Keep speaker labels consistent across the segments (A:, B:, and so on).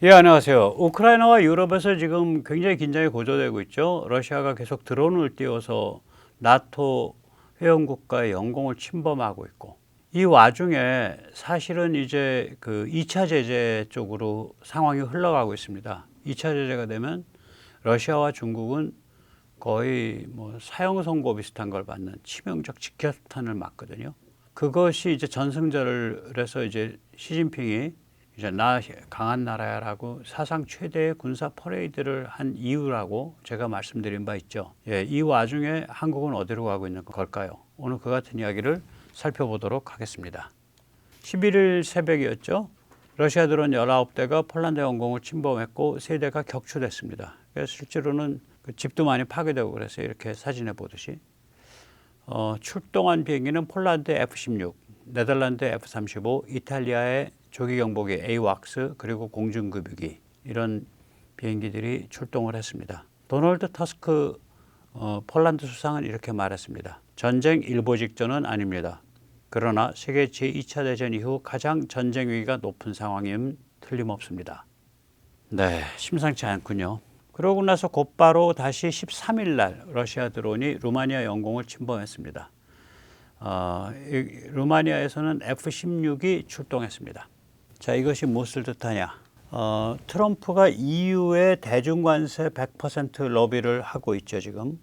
A: 예, 안녕하세요. 우크라이나와 유럽에서 지금 굉장히 긴장이 고조되고 있죠. 러시아가 계속 드론을 띄워서 나토 회원국가의 영공을 침범하고 있고, 이 와중에 사실은 이제 그 2차 제재 쪽으로 상황이 흘러가고 있습니다. 2차 제재가 되면 러시아와 중국은 거의 뭐 사형 선고 비슷한 걸 받는 치명적 직격탄을 맞거든요. 그것이 이제 전승절을 해서 이제 시진핑이 이제 나 강한 나라야라고 사상 최대의 군사 퍼레이드를 한 이유라고 제가 말씀드린 바 있죠. 예, 이 와중에 한국은 어디로 가고 있는 걸까요? 오늘 그 같은 이야기를 살펴보도록 하겠습니다. 11일 새벽이었죠. 러시아 드론 19대가 폴란드 영공을 침범했고 3대가 격추됐습니다. 그래서 실제로는 그 집도 많이 파괴되고 그래서 이렇게 사진에 보듯이 출동한 비행기는 폴란드 F-16, 네덜란드 F-35, 이탈리아의 조기 경보기 AWACS 그리고 공중급유기 이런 비행기들이 출동을 했습니다. 도널드 터스크 폴란드 수상은 이렇게 말했습니다. 전쟁 일보 직전은 아닙니다. 그러나 세계 제2차 대전 이후 가장 전쟁 위기가 높은 상황임은 틀림없습니다. 네, 심상치 않군요. 그러고 나서 곧바로 다시 13일 날 러시아 드론이 루마니아 영공을 침범했습니다. 루마니아에서는 F-16이 출동했습니다. 자, 이것이 무엇을 뜻하냐? 트럼프가 EU의 대중관세 100% 러비를 하고 있죠, 지금.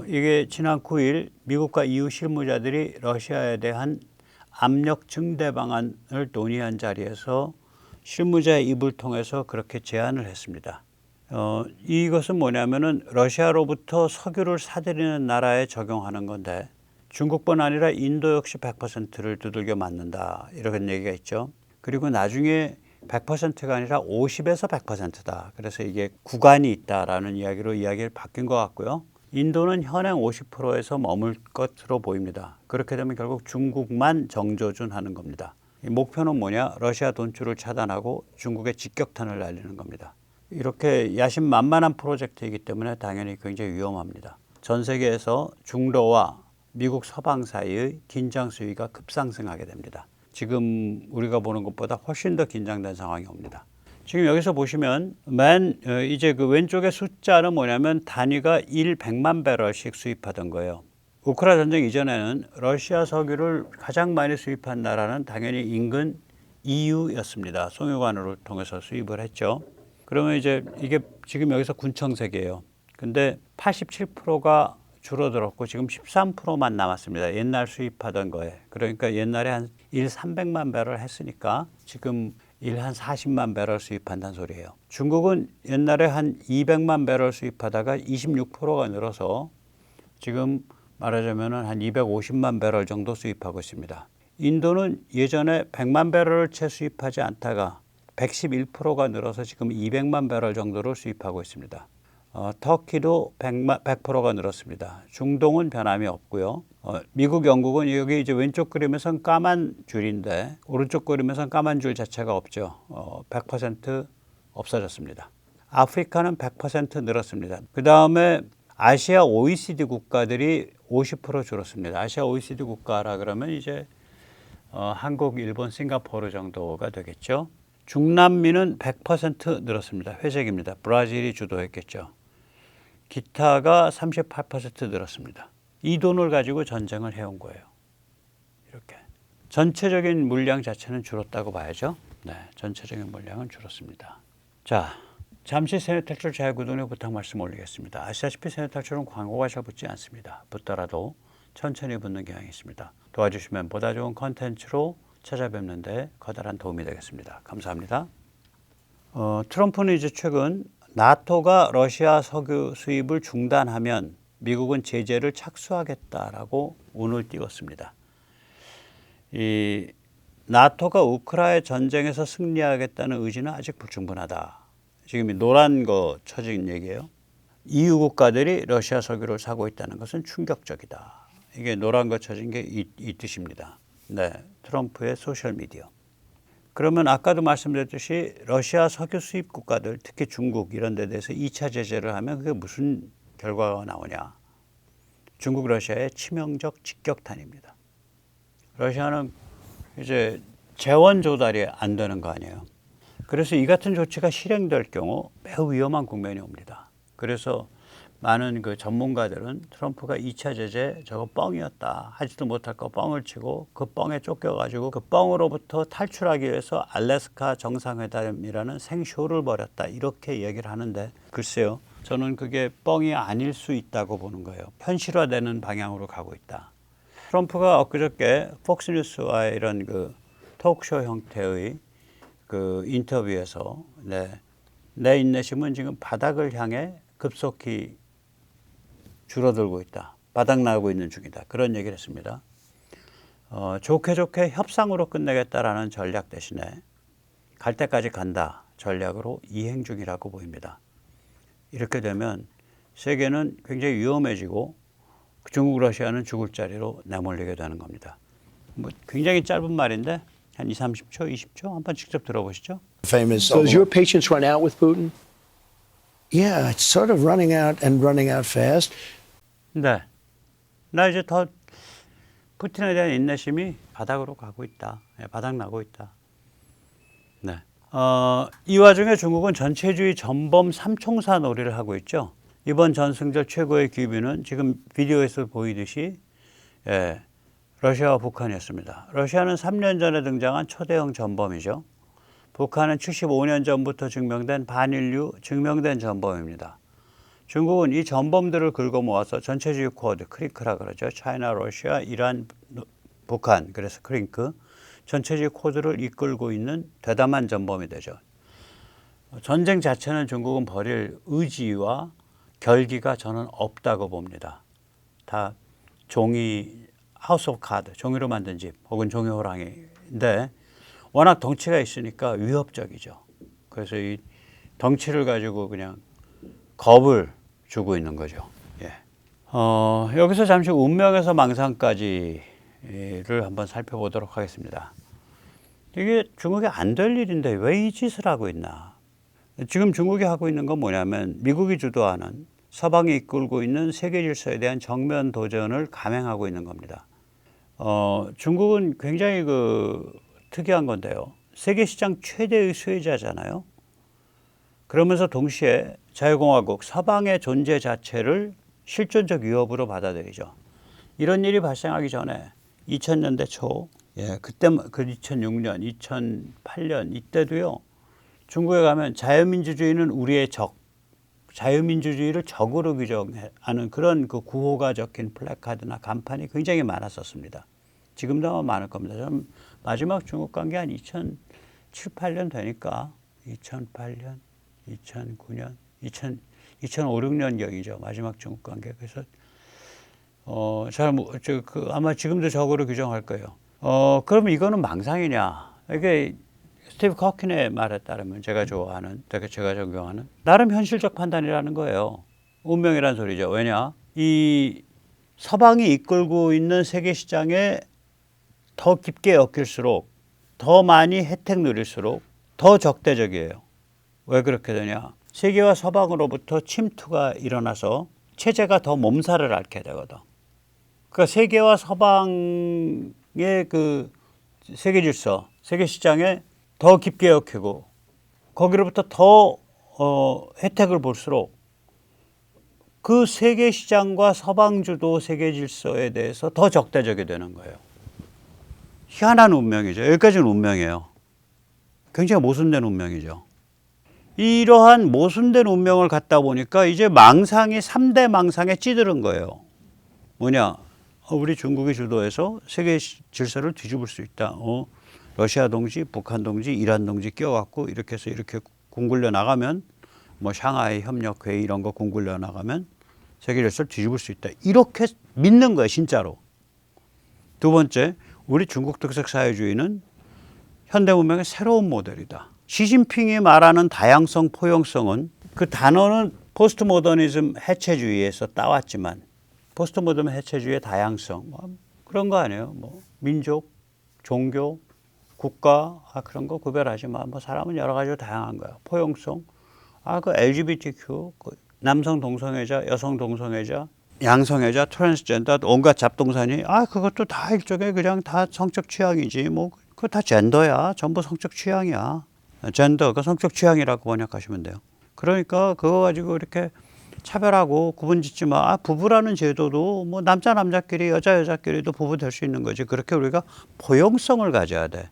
A: 이게 지난 9일 미국과 EU 실무자들이 러시아에 대한 압력 증대 방안을 논의한 자리에서 실무자의 입을 통해서 그렇게 제안을 했습니다. 이것은 뭐냐면은 러시아로부터 석유를 사들이는 나라에 적용하는 건데 중국뿐 아니라 인도 역시 100%를 두들겨 맞는다 이런 얘기가 있죠. 그리고 나중에 100%가 아니라 50에서 100%다. 그래서 이게 구간이 있다라는 이야기로 이야기를 바뀐 것 같고요. 인도는 현행 50%에서 머물 것으로 보입니다. 그렇게 되면 결국 중국만 정조준하는 겁니다. 목표는 뭐냐? 러시아 돈줄을 차단하고 중국의 직격탄을 날리는 겁니다. 이렇게 야심만만한 프로젝트이기 때문에 당연히 굉장히 위험합니다. 전 세계에서 중로와 미국 서방 사이의 긴장 수위가 급상승하게 됩니다. 지금 우리가 보는 것보다 훨씬 더 긴장된 상황이 옵니다. 지금 여기서 보시면 이제 그 왼쪽의 숫자는 뭐냐면 단위가 100만 배럴씩 수입하던 거예요. 우크라이나 전쟁 이전에는 러시아 석유를 가장 많이 수입한 나라는 당연히 인근 EU였습니다. 송유관을 통해서 수입을 했죠. 그러면 이제 이게 지금 여기서 군청색이에요. 근데 87%가 줄어들었고 지금 13%만 남았습니다. 옛날 수입하던 거에. 그러니까 옛날에 한 300만 배럴 했으니까 지금 한 40만 배럴 수입한다는 소리예요. 중국은 옛날에 한 200만 배럴 수입하다가 26%가 늘어서 지금 말하자면 한 250만 배럴 정도 수입하고 있습니다. 인도는 예전에 100만 배럴을 채 수입하지 않다가 111%가 늘어서 지금 200만 배럴 정도를 수입하고 있습니다. 터키도 100%가 늘었습니다. 중동은 변함이 없고요. 미국, 영국은 여기 이제 왼쪽 그림에선 까만 줄인데 오른쪽 그림에선 까만 줄 자체가 없죠. 100% 없어졌습니다. 아프리카는 100% 늘었습니다. 그 다음에 아시아 OECD 국가들이 50% 줄었습니다. 아시아 OECD 국가라 그러면 이제 한국, 일본, 싱가포르 정도가 되겠죠. 중남미는 100% 늘었습니다. 회색입니다. 브라질이 주도했겠죠. 기타가 38% 늘었습니다. 이 돈을 가지고 전쟁을 해온 거예요. 이렇게. 전체적인 물량 자체는 줄었다고 봐야죠. 네, 전체적인 물량은 줄었습니다. 자, 잠시 세뇌탈출 자유구독에 부탁 말씀 올리겠습니다. 아시다시피 세뇌탈출은 광고가 잘 붙지 않습니다. 붙더라도 천천히 붙는 경향이 있습니다. 도와주시면 보다 좋은 컨텐츠로 찾아뵙는 데 커다란 도움이 되겠습니다. 감사합니다. 트럼프는 이제 최근 나토가 러시아 석유 수입을 중단하면 미국은 제재를 착수하겠다라고 운을 띄웠습니다. 이 나토가 우크라이나 전쟁에서 승리하겠다는 의지는 아직 불충분하다. 지금 노란 거 쳐진 얘기예요. EU 국가들이 러시아 석유를 사고 있다는 것은 충격적이다. 이게 노란 거 쳐진 게 이 뜻입니다. 네, 트럼프의 소셜미디어. 그러면 아까도 말씀드렸듯이 러시아 석유 수입 국가들, 특히 중국 이런 데 대해서 2차 제재를 하면 그게 무슨 결과가 나오냐. 중국, 러시아의 치명적 직격탄입니다. 러시아는 이제 재원 조달이 안 되는 거 아니에요. 그래서 이 같은 조치가 실행될 경우 매우 위험한 국면이 옵니다. 그래서 많은 그 전문가들은 트럼프가 2차 제재 저거 뻥이었다. 하지도 못할 거 뻥을 치고 그 뻥에 쫓겨가지고 그 뻥으로부터 탈출하기 위해서 알래스카 정상회담이라는 생쇼를 벌였다. 이렇게 얘기를 하는데 글쎄요. 저는 그게 뻥이 아닐 수 있다고 보는 거예요. 현실화되는 방향으로 가고 있다. 트럼프가 엊그저께 폭스뉴스와의 이런 그 토크쇼 형태의 그 인터뷰에서 내 인내심은 지금 바닥을 향해 급속히 줄어들고 있다. 바닥나고 있는 중이다. 그런 얘기를 했습니다. 좋게 협상으로 끝내겠다라는 전략 대신에 갈 때까지 간다 전략으로 이행 중이라고 보입니다. 이렇게 되면 세계는 굉장히 위험해지고 중국, 러시아는 죽을 자리로 내몰리게 되는 겁니다. 뭐 굉장히 짧은 말인데 한 20, 30초, 20초 한번 직접 들어보시죠.
B: So is your patience run out with Putin?
C: Yeah, it's sort of running out fast.
A: 네, 나 이제 더 푸틴에 대한 인내심이 바닥으로 가고 있다. 바닥 나고 있다. 네. 이 와중에 중국은 전체주의 전범 삼총사 놀이를 하고 있죠. 이번 전승절 최고의 기비는 지금 비디오에서 보이듯이 러시아와 북한이었습니다. 러시아는 3년 전에 등장한 초대형 전범이죠. 북한은 75년 전부터 증명된 반인류 증명된 전범입니다. 중국은 이 전범들을 긁어 모아서 전체주의 코드, 크링크라 그러죠. 차이나, 러시아, 이란, 북한, 그래서 크링크, 전체주의 코드를 이끌고 있는 대담한 전범이 되죠. 전쟁 자체는 중국은 벌일 의지와 결기가 저는 없다고 봅니다. 다 종이, 하우스 오브 카드, 종이로 만든 집 혹은 종이 호랑이인데 워낙 덩치가 있으니까 위협적이죠. 그래서 이 덩치를 가지고 그냥 겁을 주고 있는 거죠. 예. 여기서 잠시 운명에서 망상까지를 한번 살펴보도록 하겠습니다. 이게 중국이 안 될 일인데 왜 이 짓을 하고 있나? 지금 중국이 하고 있는 건 뭐냐면 미국이 주도하는 서방이 이끌고 있는 세계 질서에 대한 정면 도전을 감행하고 있는 겁니다. 중국은 굉장히 특이한 건데요. 세계 시장 최대의 수혜자잖아요. 그러면서 동시에 자유공화국 서방의 존재 자체를 실존적 위협으로 받아들이죠. 이런 일이 발생하기 전에 2000년대 초, 그때 그 2006년, 2008년 이때도요. 중국에 가면 자유민주주의는 우리의 적, 자유민주주의를 적으로 규정하는 그런 그 구호가 적힌 플래카드나 간판이 굉장히 많았었습니다. 지금도 아마 많을 겁니다. 저는 마지막 중국 간 게 한 2007, 8년 되니까 2008년, 2009년, 2005, 6년경이죠. 마지막 중국 관계. 그래서 아마 지금도 적으로 규정할 거예요. 그러면 이거는 망상이냐? 이게 스티브 커킨의 말에 따르면 제가 좋아하는, 제가 존경하는 나름 현실적 판단이라는 거예요. 운명이란 소리죠. 왜냐? 이 서방이 이끌고 있는 세계 시장에 더 깊게 엮일수록 더 많이 혜택 누릴수록 더 적대적이에요. 왜 그렇게 되냐? 세계와 서방으로부터 침투가 일어나서 체제가 더 몸살을 앓게 되거든. 그러니까 세계와 서방의 그 세계 질서, 세계 시장에 더 깊게 엮이고 거기로부터 더 혜택을 볼수록 그 세계 시장과 서방 주도 세계 질서에 대해서 더 적대적이 되는 거예요. 희한한 운명이죠. 여기까지는 운명이에요. 굉장히 모순된 운명이죠. 이러한 모순된 운명을 갖다 보니까 이제 망상이 3대 망상에 찌들은 거예요. 뭐냐? 우리 중국이 주도해서 세계 질서를 뒤집을 수 있다. 러시아 동지, 북한 동지, 이란 동지 끼워갖고 이렇게 해서 이렇게 공굴려 나가면 뭐 샹하이 협력회의 이런 거 공굴려 나가면 세계 질서를 뒤집을 수 있다. 이렇게 믿는 거예요, 진짜로. 두 번째, 우리 중국 특색 사회주의는 현대 문명의 새로운 모델이다. 시진핑이 말하는 다양성, 포용성은 그 단어는 포스트 모더니즘 해체주의에서 따왔지만 포스트 모더니즘 해체주의의 다양성 그런 거 아니에요. 뭐 민족, 종교, 국가 그런 거 구별하지 마. 뭐 사람은 여러 가지로 다양한 거야. 포용성, 그 LGBTQ, 남성 동성애자, 여성 동성애자, 양성애자, 트랜스젠더, 온갖 잡동사니, 그것도 다 일종의 그냥 다 성적 취향이지. 뭐 그거 다 젠더야. 전부 성적 취향이야. 젠더, 그 성적 취향이라고 번역하시면 돼요. 그러니까 그거 가지고 이렇게 차별하고 구분짓지 마. 부부라는 제도도 뭐 남자끼리 여자끼리도 부부 될 수 있는 거지. 그렇게 우리가 포용성을 가져야 돼.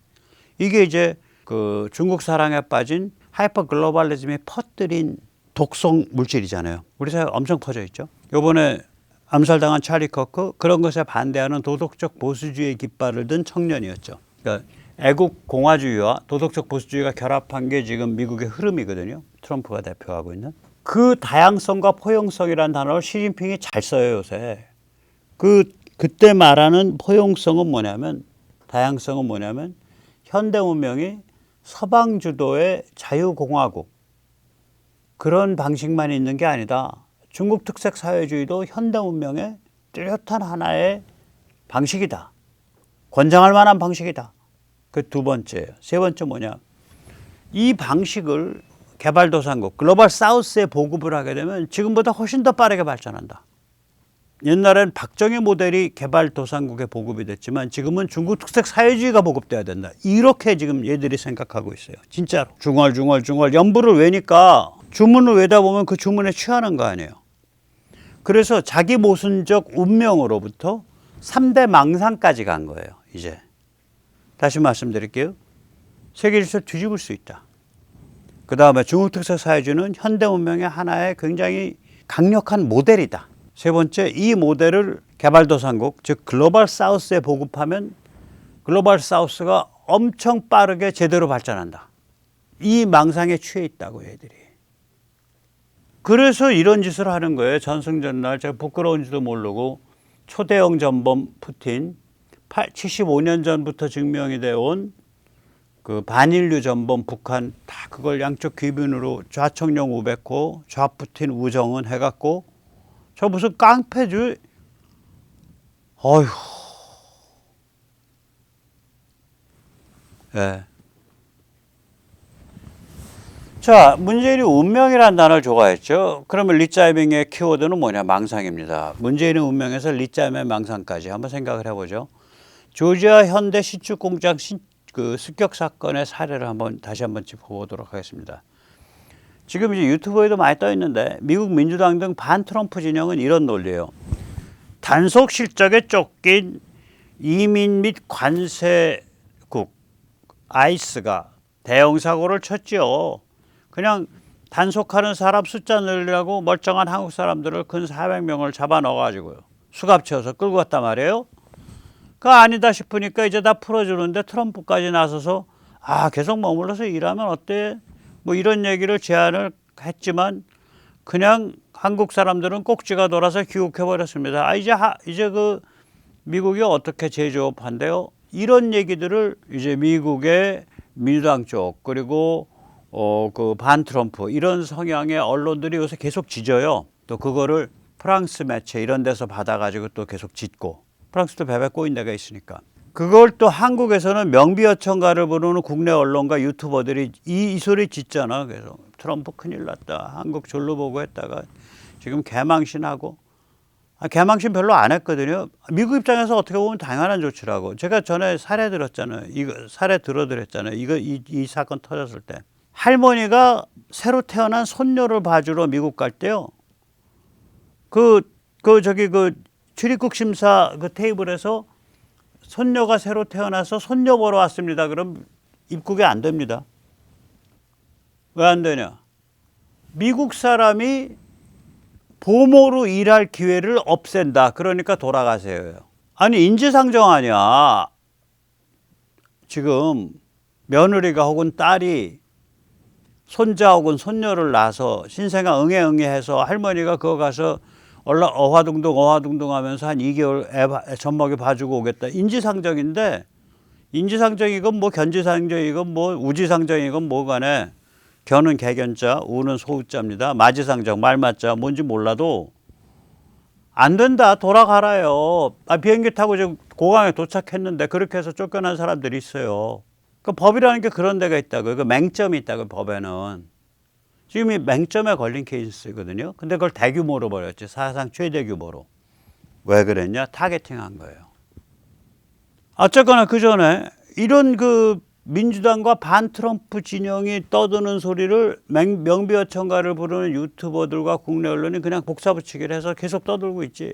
A: 이게 이제 그 중국 사랑에 빠진 하이퍼 글로벌리즘이 퍼뜨린 독성 물질이잖아요. 우리 사회에 엄청 퍼져 있죠. 요번에 암살당한 찰리 커크, 그런 것에 반대하는 도덕적 보수주의의 깃발을 든 청년이었죠. 그러니까 애국 공화주의와 도덕적 보수주의가 결합한 게 지금 미국의 흐름이거든요. 트럼프가 대표하고 있는. 그 다양성과 포용성이라는 단어를 시진핑이 잘 써요, 요새. 그때 말하는 포용성은 뭐냐면, 다양성은 뭐냐면, 현대 문명이 서방 주도의 자유공화국, 그런 방식만 있는 게 아니다. 중국 특색 사회주의도 현대 문명의 뚜렷한 하나의 방식이다. 권장할 만한 방식이다. 그 두 번째예요. 세 번째 뭐냐. 이 방식을 개발도상국, 글로벌 사우스에 보급을 하게 되면 지금보다 훨씬 더 빠르게 발전한다. 옛날엔 박정희 모델이 개발도상국에 보급이 됐지만 지금은 중국 특색 사회주의가 보급돼야 된다. 이렇게 지금 얘들이 생각하고 있어요. 진짜로. 중얼 연부를 외니까 주문을 외다 보면 그 주문에 취하는 거 아니에요. 그래서 자기 모순적 운명으로부터 3대 망상까지 간 거예요. 이제. 다시 말씀드릴게요. 세계 질서를 뒤집을 수 있다. 그 다음에 중국 특색 사회주의는 현대 문명의 하나의 굉장히 강력한 모델이다. 세 번째, 이 모델을 개발도상국, 즉 글로벌 사우스에 보급하면 글로벌 사우스가 엄청 빠르게 제대로 발전한다. 이 망상에 취해 있다고 얘들이. 그래서 이런 짓을 하는 거예요. 전승전날 제가 부끄러운지도 모르고 초대형 전범 푸틴, 75년 전부터 증명이 되어 온 그 반인류 전범 북한, 다 그걸 양쪽 귀빈으로 좌청룡 우백호, 좌푸틴 우정은 해갖고 저 무슨 깡패주, 어휴. 예. 자, 문재인이 운명이라는 단어를 좋아했죠. 그러면 리짜이밍의 키워드는 뭐냐? 망상입니다. 문재인의 운명에서 리짜이밍의 망상까지 한번 생각을 해보죠. 조지아 현대 신축 공장 그 습격 사건의 사례를 다시 한번 짚어보도록 하겠습니다. 지금 이제 유튜브에도 많이 떠 있는데 미국 민주당 등 반 트럼프 진영은 이런 논리예요. 단속 실적에 쫓긴 이민 및 관세국 아이스가 대형 사고를 쳤지요. 그냥 단속하는 사람 숫자 늘리려고 멀쩡한 한국 사람들을 근 400명을 잡아 넣어가지고요. 수갑채워서 끌고 갔단 말이에요. 그 아니다 싶으니까 이제 다 풀어주는데 트럼프까지 나서서 계속 머물러서 일하면 어때? 뭐 이런 얘기를 제안을 했지만 그냥 한국 사람들은 꼭지가 돌아서 귀국해버렸습니다. 이제 그 미국이 어떻게 제조업한대요? 이런 얘기들을 이제 미국의 민주당 쪽 그리고 그 반 트럼프 이런 성향의 언론들이 요새 계속 짖어요. 또 그거를 프랑스 매체 이런 데서 받아가지고 또 계속 짖고. 프랑스도 베베 꼬인 데가 있으니까. 그걸 또 한국에서는 명비어천가를 부르는 국내 언론과 유튜버들이 이 소리 짓잖아. 그래서 트럼프 큰일 났다. 한국 졸로 보고 했다가 지금 개망신하고. 개망신 별로 안 했거든요. 미국 입장에서 어떻게 보면 당연한 조치라고. 제가 전에 사례 들었잖아요. 사례 들어드렸잖아요. 이 사건 터졌을 때. 할머니가 새로 태어난 손녀를 봐주러 미국 갈 때요. 출입국 심사 그 테이블에서 손녀가 새로 태어나서 손녀 보러 왔습니다. 그럼 입국이 안 됩니다. 왜 안 되냐? 미국 사람이 보모로 일할 기회를 없앤다. 그러니까 돌아가세요. 아니 인지상정 아니야. 지금 며느리가 혹은 딸이 손자 혹은 손녀를 낳아서 신생아 응애해서 할머니가 그거 가서 어화둥둥 하면서 한 2개월 애 젖먹이 봐주고 오겠다. 인지상정인데 인지상정이건 뭐 견지상정이건 뭐 우지상정이건 뭐 간에 견은 개견자, 우는 소우자입니다. 마지상정, 말맞자 뭔지 몰라도 안 된다. 돌아가라요. 비행기 타고 지금 고강에 도착했는데 그렇게 해서 쫓겨난 사람들이 있어요. 그 법이라는 게 그런 데가 있다고요. 그 맹점이 있다고요. 법에는. 지금 이 맹점에 걸린 케이스거든요. 근데 그걸 대규모로 벌였지. 사상 최대 규모로. 왜 그랬냐? 타겟팅한 거예요. 어쨌거나 그 전에 이런 민주당과 반 트럼프 진영이 떠드는 소리를 명비어천가를 부르는 유튜버들과 국내 언론이 그냥 복사붙이기를 해서 계속 떠들고 있지.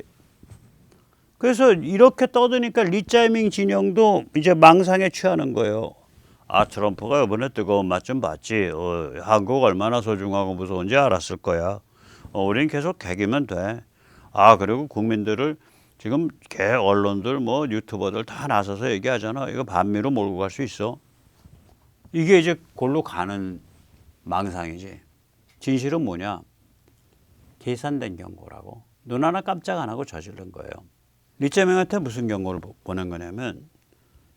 A: 그래서 이렇게 떠드니까 리짜이밍 진영도 이제 망상에 취하는 거예요. 아, 트럼프가 이번에 뜨거운 맛 좀 봤지. 한국 얼마나 소중하고 무서운지 알았을 거야. 우린 계속 개기면 돼. 아, 그리고 국민들을 지금 개 언론들 뭐 유튜버들 다 나서서 얘기하잖아. 이거 반미로 몰고 갈 수 있어. 이게 이제 골로 가는 망상이지. 진실은 뭐냐? 계산된 경고라고. 눈 하나 깜짝 안 하고 저지른 거예요. 리짜명한테 무슨 경고를 보낸 거냐면,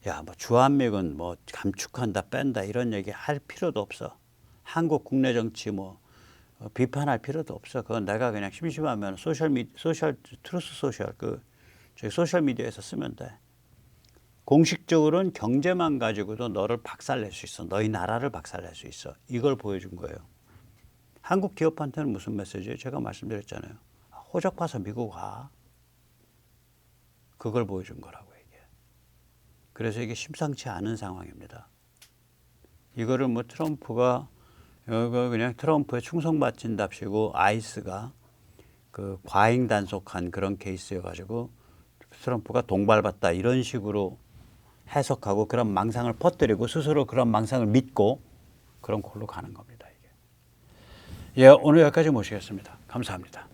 A: 야, 뭐 주한미군 뭐 감축한다 뺀다 이런 얘기 할 필요도 없어. 한국 국내 정치 뭐 비판할 필요도 없어. 그건 내가 그냥 심심하면 트루스 소셜 저기 소셜 미디어에서 쓰면 돼. 공식적으로는 경제만 가지고도 너를 박살낼 수 있어. 너희 나라를 박살낼 수 있어. 이걸 보여준 거예요. 한국 기업한테는 무슨 메시지예요? 제가 말씀드렸잖아요. 호적 봐서 미국 가. 그걸 보여준 거라고 이게. 그래서 이게 심상치 않은 상황입니다. 이거를 뭐 트럼프가 그냥 트럼프에 충성바친답시고 아이스가 그 과잉 단속한 그런 케이스여가지고 트럼프가 동발받다 이런 식으로 해석하고 그런 망상을 퍼뜨리고 스스로 그런 망상을 믿고 그런 걸로 가는 겁니다. 이게. 예, 오늘 여기까지 모시겠습니다. 감사합니다.